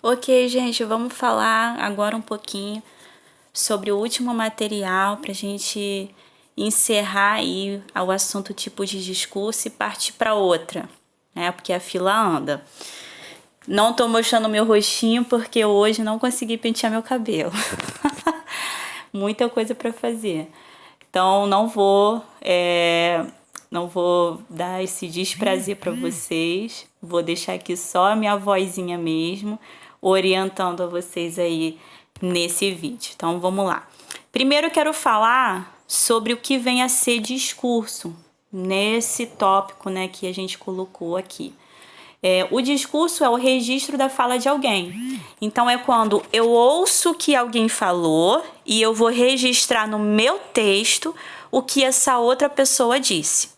Ok, gente, vamos falar agora um pouquinho sobre o último material para a gente encerrar aí o assunto tipo de discurso e partir para outra, né? Porque a fila anda. Não tô mostrando meu rostinho porque hoje não consegui pentear meu cabelo. Muita coisa para fazer. Então não vou dar esse desprazer para vocês. Vou deixar aqui só a minha vozinha mesmo, orientando a vocês aí nesse vídeo. Então vamos lá. Primeiro eu quero falar sobre o que vem a ser discurso nesse tópico, né, que a gente colocou aqui. O discurso é o registro da fala de alguém. Então, é quando eu ouço o que alguém falou e eu vou registrar no meu texto o que essa outra pessoa disse.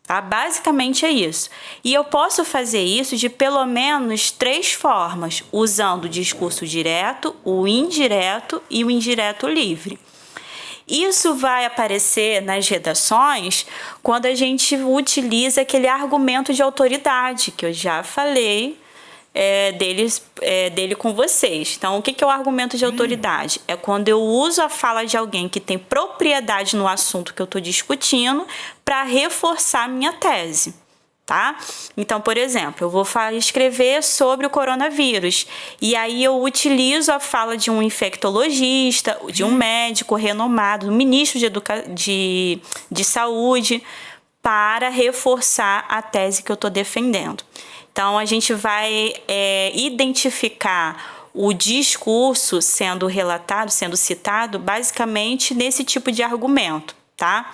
Tá? Basicamente é isso. E eu posso fazer isso de pelo menos 3 formas, usando o discurso direto, o indireto e o indireto livre. Isso vai aparecer nas redações quando a gente utiliza aquele argumento de autoridade, que eu já falei dele com vocês. Então, o que é o argumento de autoridade? É quando eu uso a fala de alguém que tem propriedade no assunto que eu estou discutindo para reforçar a minha tese. Tá? Então, por exemplo, eu vou escrever sobre o coronavírus e aí eu utilizo a fala de um infectologista, de um médico renomado, um ministro de saúde, para reforçar a tese que eu estou defendendo. Então, a gente vai identificar o discurso sendo relatado, sendo citado, basicamente nesse tipo de argumento, tá?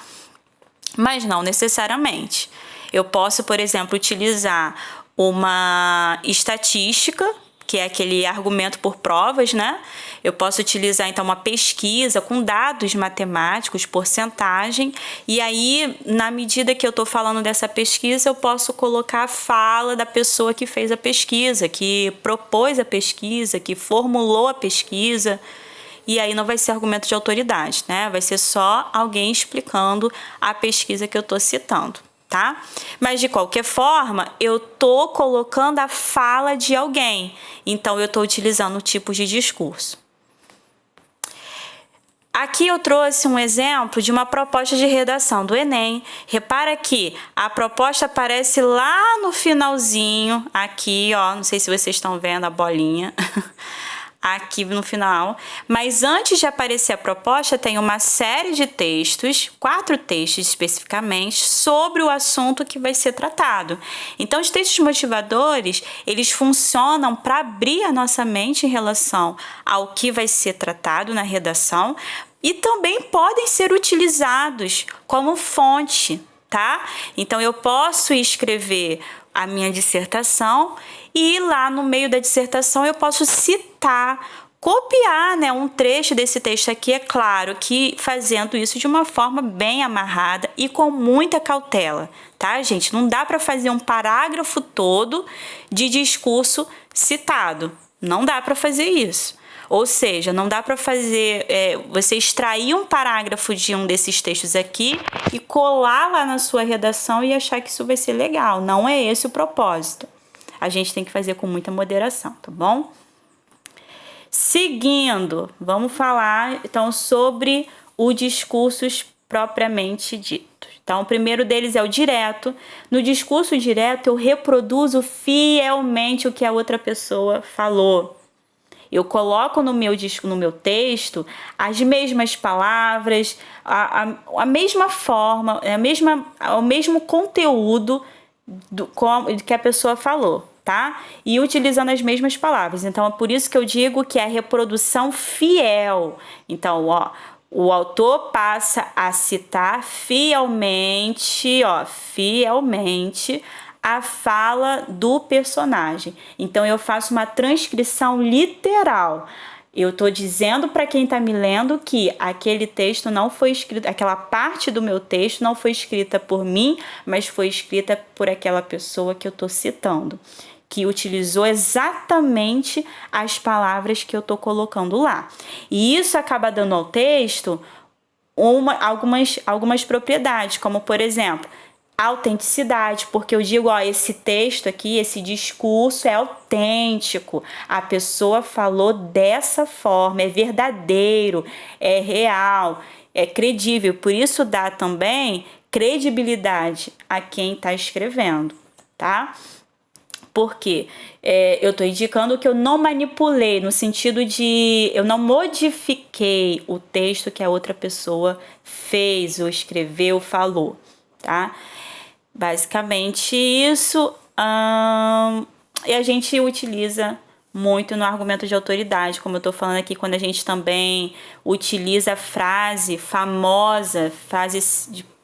Mas não necessariamente. Eu posso, por exemplo, utilizar uma estatística, que é aquele argumento por provas, né? Eu posso utilizar, então, uma pesquisa com dados matemáticos, porcentagem, e aí, na medida que eu estou falando dessa pesquisa, eu posso colocar a fala da pessoa que fez a pesquisa, que propôs a pesquisa, que formulou a pesquisa. E aí não vai ser argumento de autoridade, né? Vai ser só alguém explicando a pesquisa que eu estou citando, tá? Mas de qualquer forma, eu estou colocando a fala de alguém. Então, eu estou utilizando tipos de discurso. Aqui eu trouxe um exemplo de uma proposta de redação do Enem. Repara que a proposta aparece lá no finalzinho, aqui, ó, não sei se vocês estão vendo a bolinha, aqui no final, mas antes de aparecer a proposta tem uma série de textos, 4 textos especificamente, sobre o assunto que vai ser tratado. Então, os textos motivadores, eles funcionam para abrir a nossa mente em relação ao que vai ser tratado na redação e também podem ser utilizados como fonte, tá? Então, eu posso escrever a minha dissertação e lá no meio da dissertação eu posso citar, copiar, né, um trecho desse texto aqui, é claro que fazendo isso de uma forma bem amarrada e com muita cautela, tá, gente? Não dá para fazer um parágrafo todo de discurso citado, não dá para fazer isso. Ou seja, não dá para fazer você extrair um parágrafo de um desses textos aqui e colar lá na sua redação e achar que isso vai ser legal. Não é esse o propósito. A gente tem que fazer com muita moderação, tá bom? Seguindo, vamos falar então sobre os discursos propriamente ditos. Então, o primeiro deles é o direto. No discurso direto, eu reproduzo fielmente o que a outra pessoa falou. Eu coloco no meu texto as mesmas palavras, a mesma forma, o mesmo conteúdo que a pessoa falou, tá? E utilizando as mesmas palavras. Então, é por isso que eu digo que é a reprodução fiel. Então, ó, o autor passa a citar fielmente a fala do personagem. Então, eu faço uma transcrição literal. Eu estou dizendo para quem está me lendo que aquele texto não foi escrito, aquela parte do meu texto não foi escrita por mim, mas foi escrita por aquela pessoa que eu estou citando, que utilizou exatamente as palavras que eu estou colocando lá. E isso acaba dando ao texto algumas propriedades, como, por exemplo, Autenticidade, porque eu digo, ó, esse texto aqui, esse discurso é autêntico, a pessoa falou dessa forma, é verdadeiro, é real, é credível, por isso dá também credibilidade a quem está escrevendo, tá? Porque eu estou indicando que eu não manipulei, no sentido de eu não modifiquei o texto que a outra pessoa fez, ou escreveu, falou, tá? Basicamente isso, e a gente utiliza muito no argumento de autoridade, como eu estou falando aqui, quando a gente também utiliza a frase famosa,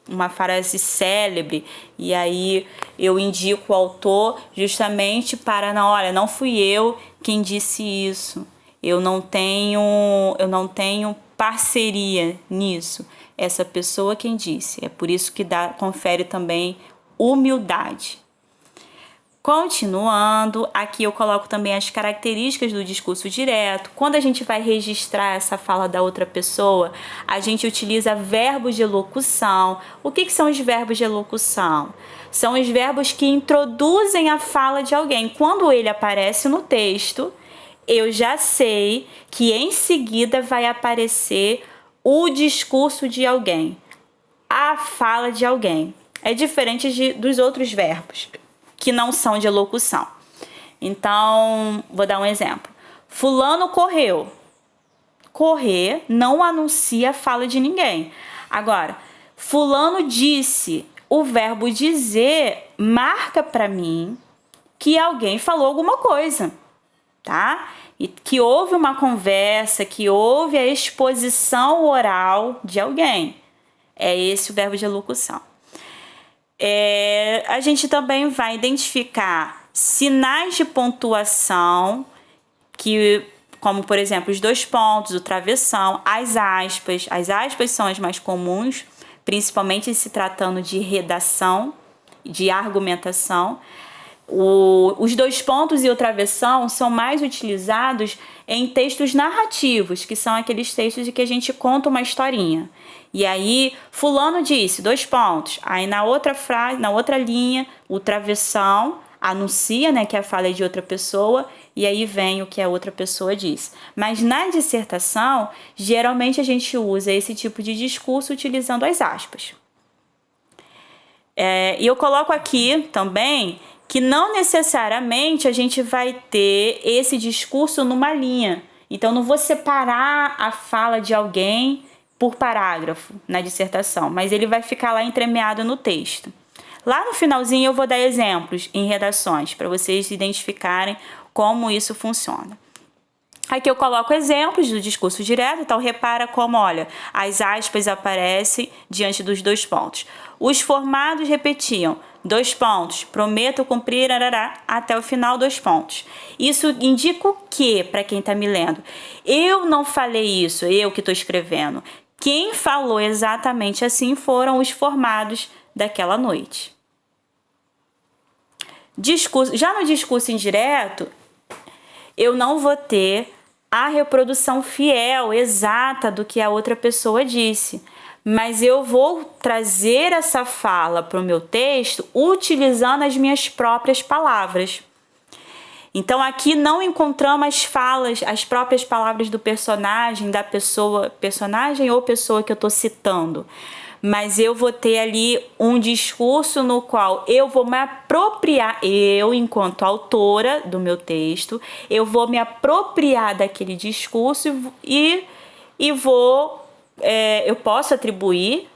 uma frase célebre, e aí eu indico o autor justamente para, não, olha, não fui eu quem disse isso, eu não tenho parceria nisso, essa pessoa quem disse, é por isso que confere também humildade. Continuando, aqui eu coloco também as características do discurso direto. Quando a gente vai registrar essa fala da outra pessoa, a gente utiliza verbos de elocução. O que são os verbos de elocução? São os verbos que introduzem a fala de alguém. Quando ele aparece no texto, eu já sei que em seguida vai aparecer o discurso de alguém, a fala de alguém. É diferente dos outros verbos, que não são de elocução. Então, vou dar um exemplo. Fulano correu. Correr não anuncia a fala de ninguém. Agora, fulano disse. O verbo dizer marca para mim que alguém falou alguma coisa, tá? E que houve uma conversa, que houve a exposição oral de alguém. É esse o verbo de elocução. A gente também vai identificar sinais de pontuação, como, por exemplo, os dois pontos, o travessão, as aspas. As aspas são as mais comuns, principalmente se tratando de redação, de argumentação. Os dois pontos e o travessão são mais utilizados em textos narrativos, que são aqueles textos de que a gente conta uma historinha. E aí, fulano disse, dois pontos. Aí na outra frase, na outra linha, o travessão anuncia, né, que a fala é de outra pessoa, e aí vem o que a outra pessoa diz. Mas na dissertação, geralmente a gente usa esse tipo de discurso utilizando as aspas. E eu coloco aqui também que não necessariamente a gente vai ter esse discurso numa linha. Então, não vou separar a fala de alguém por parágrafo na dissertação, mas ele vai ficar lá entremeado no texto. Lá no finalzinho eu vou dar exemplos em redações, para vocês identificarem como isso funciona. Aqui eu coloco exemplos do discurso direto, então repara como, olha, as aspas aparecem diante dos dois pontos. Os formados repetiam, dois pontos, prometo cumprir, até o final, dois pontos. Isso indica o quê para quem está me lendo? Eu não falei isso, eu que estou escrevendo. Quem falou exatamente assim foram os formados daquela noite. Já no discurso indireto, eu não vou ter a reprodução fiel, exata do que a outra pessoa disse, mas eu vou trazer essa fala para o meu texto utilizando as minhas próprias palavras. Então aqui não encontramos as próprias palavras do personagem, da pessoa, personagem ou pessoa que eu estou citando, mas eu vou ter ali um discurso no qual eu vou me apropriar, eu enquanto autora do meu texto, eu vou me apropriar daquele discurso e eu posso atribuir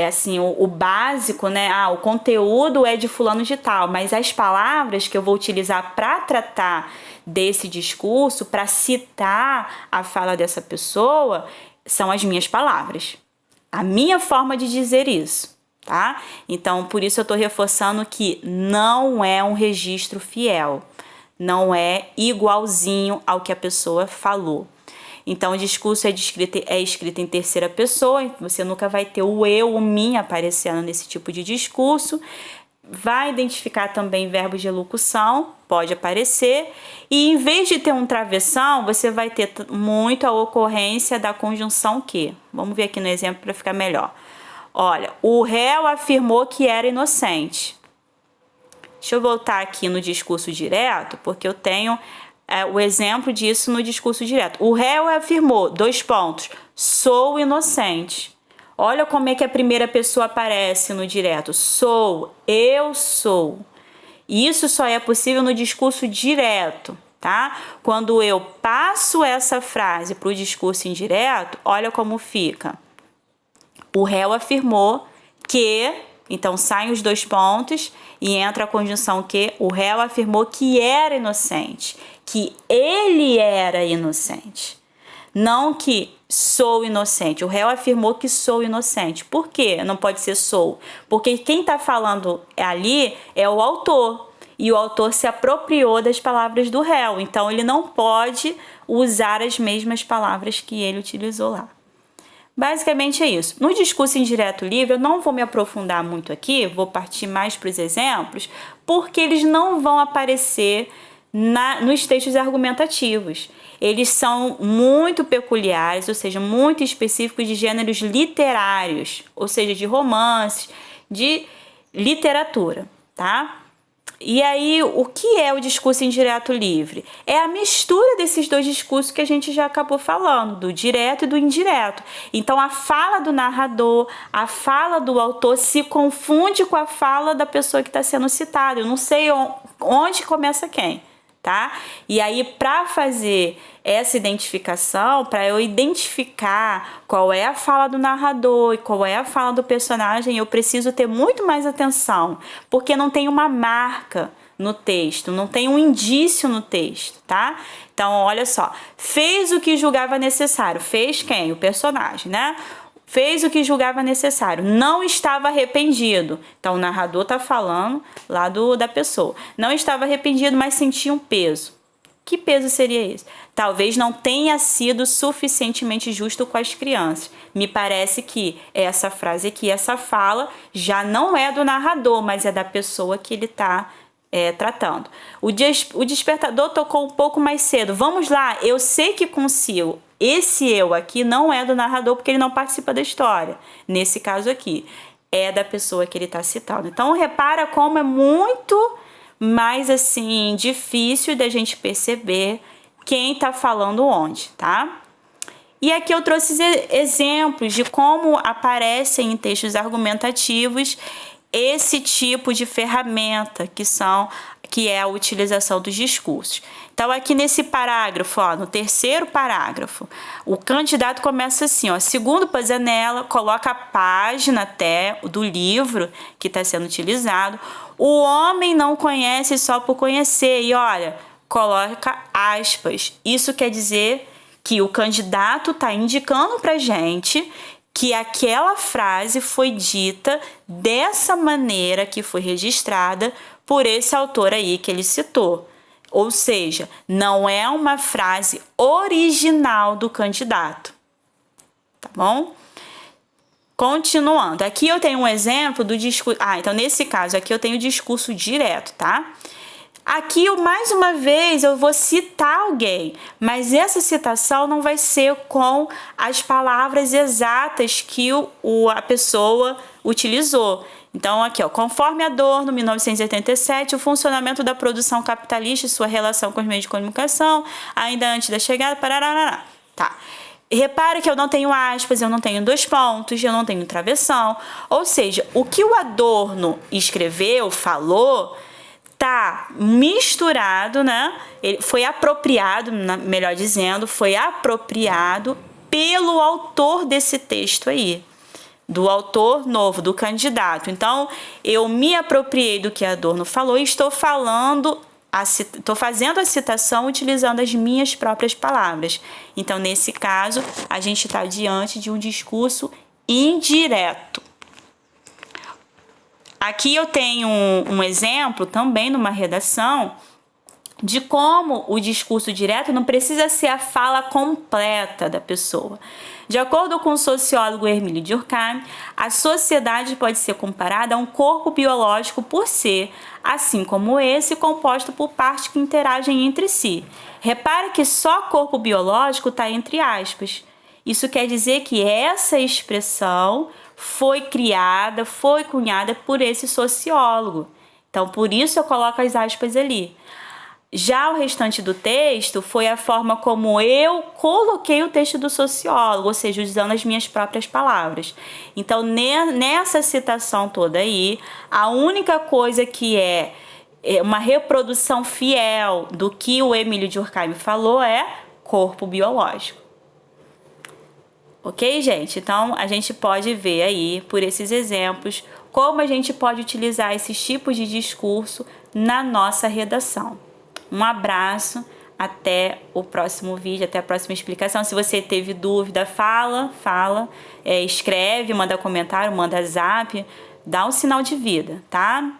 assim, o básico, né? O conteúdo é de fulano de tal, mas as palavras que eu vou utilizar para tratar desse discurso, para citar a fala dessa pessoa, são as minhas palavras. A minha forma de dizer isso, tá? Então, por isso eu estou reforçando que não é um registro fiel, não é igualzinho ao que a pessoa falou. Então, o discurso é escrito em terceira pessoa, você nunca vai ter o eu, o mim aparecendo nesse tipo de discurso. Vai identificar também verbos de elocução, pode aparecer. E em vez de ter um travessão, você vai ter muito a ocorrência da conjunção que. Vamos ver aqui no exemplo para ficar melhor. Olha, o réu afirmou que era inocente. Deixa eu voltar aqui no discurso direto, porque eu tenho o exemplo disso no discurso direto. O réu afirmou, 2 pontos, sou inocente. Olha como é que a primeira pessoa aparece no direto. Sou, eu sou. Isso só é possível no discurso direto, tá? Quando eu passo essa frase para o discurso indireto, olha como fica. O réu afirmou que, então saem os 2 pontos e entra a conjunção que. O réu afirmou que era inocente, que ele era inocente. Não que sou inocente. O réu afirmou que sou inocente. Por quê? Não pode ser sou. Porque quem está falando ali é o autor. E o autor se apropriou das palavras do réu. Então, ele não pode usar as mesmas palavras que ele utilizou lá. Basicamente é isso. No discurso indireto livre, eu não vou me aprofundar muito aqui, vou partir mais para os exemplos, porque eles não vão aparecer nos textos argumentativos. Eles são muito peculiares, ou seja, muito específicos de gêneros literários, ou seja, de romances, de literatura, tá? E aí, o que é o discurso indireto livre? É a mistura desses 2 discursos que a gente já acabou falando, do direto e do indireto. Então, a fala do narrador, a fala do autor se confunde com a fala da pessoa que está sendo citada. Eu não sei onde começa quem, tá? E aí, para fazer essa identificação, para eu identificar qual é a fala do narrador e qual é a fala do personagem, eu preciso ter muito mais atenção, porque não tem uma marca no texto, não tem um indício no texto, tá? Então, olha só, fez o que julgava necessário. Fez quem? O personagem, né? Fez o que julgava necessário, não estava arrependido. Então, o narrador está falando lá da pessoa. Não estava arrependido, mas sentia um peso. Que peso seria esse? Talvez não tenha sido suficientemente justo com as crianças. Me parece que essa frase aqui, essa fala, já não é do narrador, mas é da pessoa que ele está tratando. O despertador tocou um pouco mais cedo. Vamos lá, eu sei que consigo. Esse eu aqui não é do narrador porque ele não participa da história. Nesse caso aqui, é da pessoa que ele está citando. Então, repara como é muito mais assim difícil da gente perceber quem está falando onde, tá? E aqui eu trouxe exemplos de como aparecem em textos argumentativos esse tipo de ferramenta que é a utilização dos discursos. Então, aqui nesse parágrafo, ó, no 3º parágrafo, o candidato começa assim, ó, segundo Pazzanella, coloca a página até do livro que está sendo utilizado. O homem não conhece só por conhecer. E olha, coloca aspas. Isso quer dizer que o candidato está indicando para a gente que aquela frase foi dita dessa maneira que foi registrada por esse autor aí que ele citou. Ou seja, não é uma frase original do candidato. Tá bom? Continuando. Aqui eu tenho um exemplo do discurso. Então nesse caso aqui eu tenho o discurso direto, tá? Aqui, mais uma vez, eu vou citar alguém, mas essa citação não vai ser com as palavras exatas que a pessoa utilizou. Então, aqui, ó, conforme Adorno, 1987, o funcionamento da produção capitalista e sua relação com os meios de comunicação, ainda antes da chegada, parará, tá. Repare que eu não tenho aspas, eu não tenho 2 pontos, eu não tenho travessão. Ou seja, o que o Adorno escreveu, falou, tá misturado, né? Ele foi apropriado, melhor dizendo, foi apropriado pelo autor desse texto aí, do autor novo, do candidato. Então, eu me apropriei do que Adorno falou e estou fazendo a citação utilizando as minhas próprias palavras. Então, nesse caso, a gente está diante de um discurso indireto. Aqui eu tenho um exemplo também numa redação de como o discurso direto não precisa ser a fala completa da pessoa. De acordo com o sociólogo Émile Durkheim, a sociedade pode ser comparada a um corpo biológico por ser, assim como esse, composto por partes que interagem entre si. Repare que só corpo biológico está entre aspas. Isso quer dizer que essa expressão foi criada, foi cunhada por esse sociólogo. Então, por isso eu coloco as aspas ali. Já o restante do texto foi a forma como eu coloquei o texto do sociólogo, ou seja, usando as minhas próprias palavras. Então, nessa citação toda aí, a única coisa que é uma reprodução fiel do que o Emílio Durkheim falou é corpo biológico. Ok, gente? Então, a gente pode ver aí, por esses exemplos, como a gente pode utilizar esses tipos de discurso na nossa redação. Um abraço, até o próximo vídeo, até a próxima explicação. Se você teve dúvida, fala, escreve, manda comentário, manda zap, dá um sinal de vida, tá?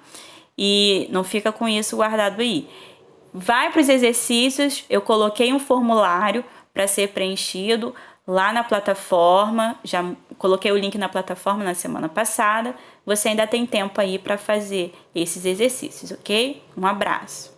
E não fica com isso guardado aí. Vai para os exercícios, eu coloquei um formulário para ser preenchido lá na plataforma, já coloquei o link na plataforma na semana passada. Você ainda tem tempo aí para fazer esses exercícios, ok? Um abraço.